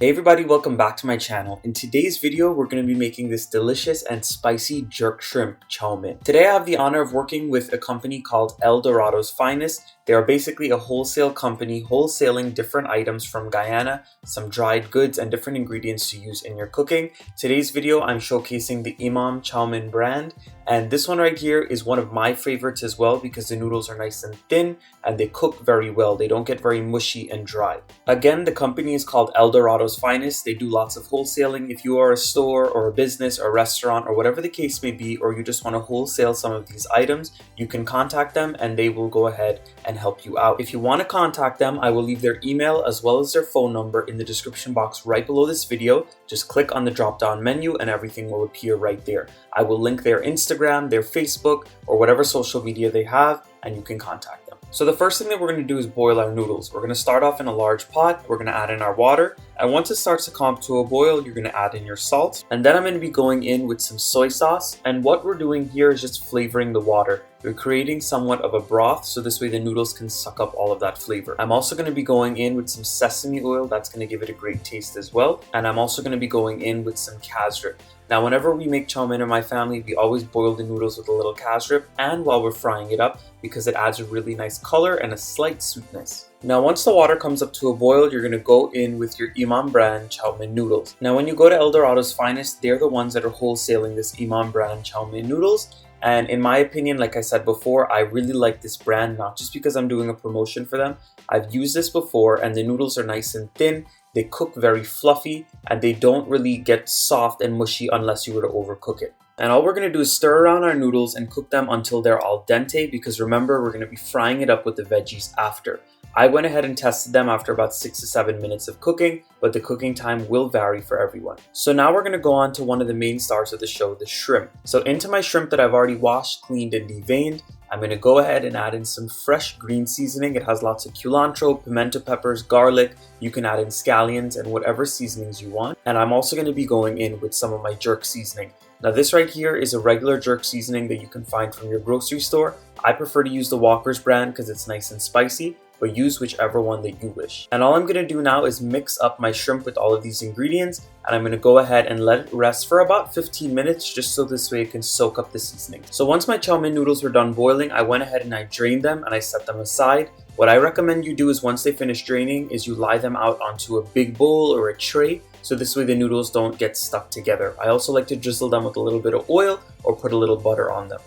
Hey everybody, welcome back to my channel. In today's video, we're going to be making this delicious and spicy jerk shrimp Chowmein. Today I have the honor of working with a company called El Dorado's Finest. They are basically a wholesale company wholesaling different items from Guyana, some dried goods and different ingredients to use in your cooking. Today's video, I'm showcasing the Imam Chowmein brand, and this one right here is one of my favorites as well because the noodles are nice and thin and they cook very well. They don't get very mushy and dry. Again, the company is called El Dorado's Finest. They do lots of wholesaling. If you are a store or a business or a restaurant or whatever the case may be, or you just want to wholesale some of these items, you can contact them and they will go ahead and help you out. If you want to contact them, I will leave their email as well as their phone number in the description box right below this video. Just click on the drop down menu and everything will appear right there. I will link their Instagram, their Facebook, or whatever social media they have, and you can contact them. So the first thing that we're going to do is boil our noodles. We're going to start off in a large pot. We're going to add in our water. And once it starts to come up to a boil, you're going to add in your salt. And then I'm going to be going in with some soy sauce. And what we're doing here is just flavoring the water. We're creating somewhat of a broth, so this way the noodles can suck up all of that flavor. I'm also going to be going in with some sesame oil. That's going to give it a great taste as well. And I'm also going to be going in with some casareep. Now, whenever we make chow mein in my family, we always boil the noodles with a little casareep and while we're frying it up because it adds a really nice color and a slight sweetness. Now, once the water comes up to a boil, you're going to go in with your Imam brand chow mein noodles. Now, when you go to El Dorado's Finest, they're the ones that are wholesaling this Imam brand chow mein noodles. And in my opinion, like I said before, I really like this brand, not just because I'm doing a promotion for them. I've used this before and the noodles are nice and thin. They cook very fluffy and they don't really get soft and mushy unless you were to overcook it. And all we're going to do is stir around our noodles and cook them until they're al dente, because remember, we're going to be frying it up with the veggies after. I went ahead and tested them after about 6 to 7 minutes of cooking, but the cooking time will vary for everyone. So now we're going to go on to one of the main stars of the show, the shrimp. So into my shrimp that I've already washed, cleaned, and deveined, I'm going to go ahead and add in some fresh green seasoning. It has lots of cilantro, pimento peppers, garlic. You can add in scallions and whatever seasonings you want. And I'm also going to be going in with some of my jerk seasoning. Now this right here is a regular jerk seasoning that you can find from your grocery store. I prefer to use the Walker's brand because it's nice and spicy, but use whichever one that you wish. And all I'm going to do now is mix up my shrimp with all of these ingredients, and I'm going to go ahead and let it rest for about 15 minutes just so this way it can soak up the seasoning. So once my chow mein noodles were done boiling, I went ahead and I drained them and I set them aside. What I recommend you do is once they finish draining is you lie them out onto a big bowl or a tray, so this way the noodles don't get stuck together. I also like to drizzle them with a little bit of oil or put a little butter on them.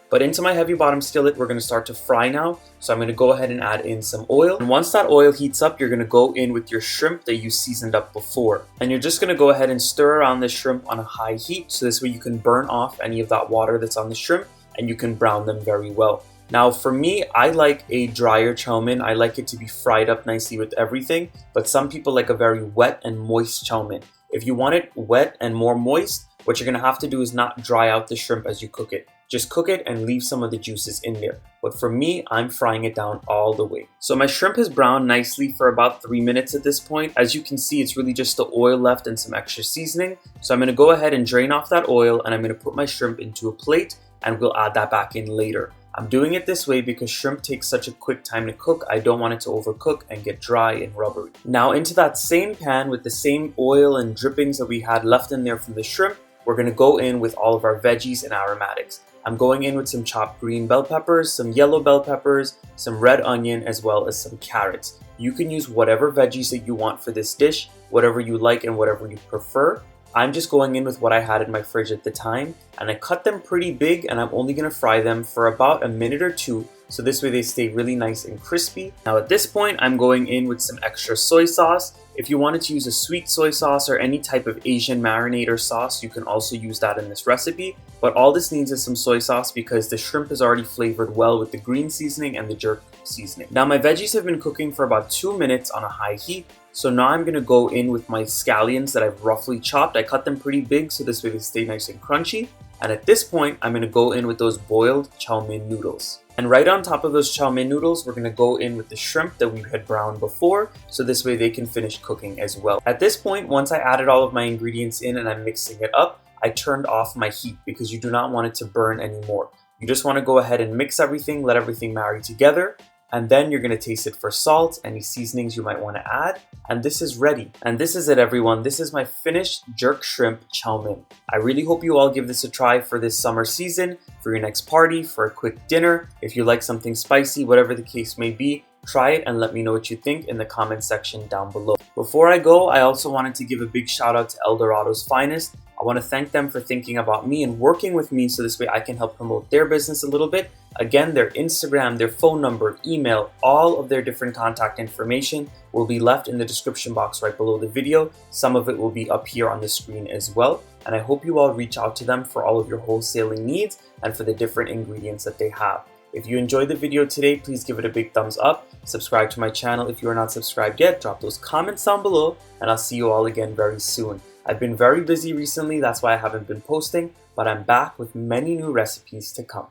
But into my heavy bottom skillet, we're going to start to fry now. So I'm going to go ahead and add in some oil. And once that oil heats up, you're going to go in with your shrimp that you seasoned up before. And you're just going to go ahead and stir around the shrimp on a high heat. So this way you can burn off any of that water that's on the shrimp and you can brown them very well. Now for me, I like a drier chow mein. I like it to be fried up nicely with everything. But some people like a very wet and moist chow mein. If you want it wet and more moist, what you're going to have to do is not dry out the shrimp as you cook it. Just cook it and leave some of the juices in there. But for me, I'm frying it down all the way. So my shrimp has browned nicely for about 3 minutes at this point. As you can see, it's really just the oil left and some extra seasoning. So I'm going to go ahead and drain off that oil and I'm going to put my shrimp into a plate and we'll add that back in later. I'm doing it this way because shrimp takes such a quick time to cook. I don't want it to overcook and get dry and rubbery. Now into that same pan with the same oil and drippings that we had left in there from the shrimp, we're going to go in with all of our veggies and aromatics. I'm going in with some chopped green bell peppers, some yellow bell peppers, some red onion, as well as some carrots. You can use whatever veggies that you want for this dish, whatever you like and whatever you prefer. I'm just going in with what I had in my fridge at the time, and I cut them pretty big and I'm only going to fry them for about a minute or two, so this way they stay really nice and crispy. Now at this point, I'm going in with some extra soy sauce. If you wanted to use a sweet soy sauce or any type of Asian marinade or sauce, you can also use that in this recipe. But all this needs is some soy sauce because the shrimp is already flavored well with the green seasoning and the jerk seasoning. Now my veggies have been cooking for about 2 minutes on a high heat. So now I'm going to go in with my scallions that I've roughly chopped. I cut them pretty big so this way they stay nice and crunchy. And at this point, I'm going to go in with those boiled chow mein noodles. And right on top of those chow mein noodles, we're going to go in with the shrimp that we had browned before, so this way they can finish cooking as well. At this point, once I added all of my ingredients in and I'm mixing it up, I turned off my heat because you do not want it to burn anymore. You just want to go ahead and mix everything, let everything marry together. And then you're going to taste it for salt, any seasonings you might want to add, and this is ready. And this is it, everyone. This is my finished jerk shrimp chow mein. I really hope you all give this a try for this summer season, for your next party, for a quick dinner. If you like something spicy, whatever the case may be, try it and let me know what you think in the comment section down below. Before I go, I also wanted to give a big shout out to El Dorado's Finest. I want to thank them for thinking about me and working with me so this way I can help promote their business a little bit. Again, their Instagram, their phone number, email, all of their different contact information will be left in the description box right below the video. Some of it will be up here on the screen as well. And I hope you all reach out to them for all of your wholesaling needs and for the different ingredients that they have. If you enjoyed the video today, please give it a big thumbs up. Subscribe to my channel if you are not subscribed yet. Drop those comments down below and I'll see you all again very soon. I've been very busy recently, that's why I haven't been posting, but I'm back with many new recipes to come.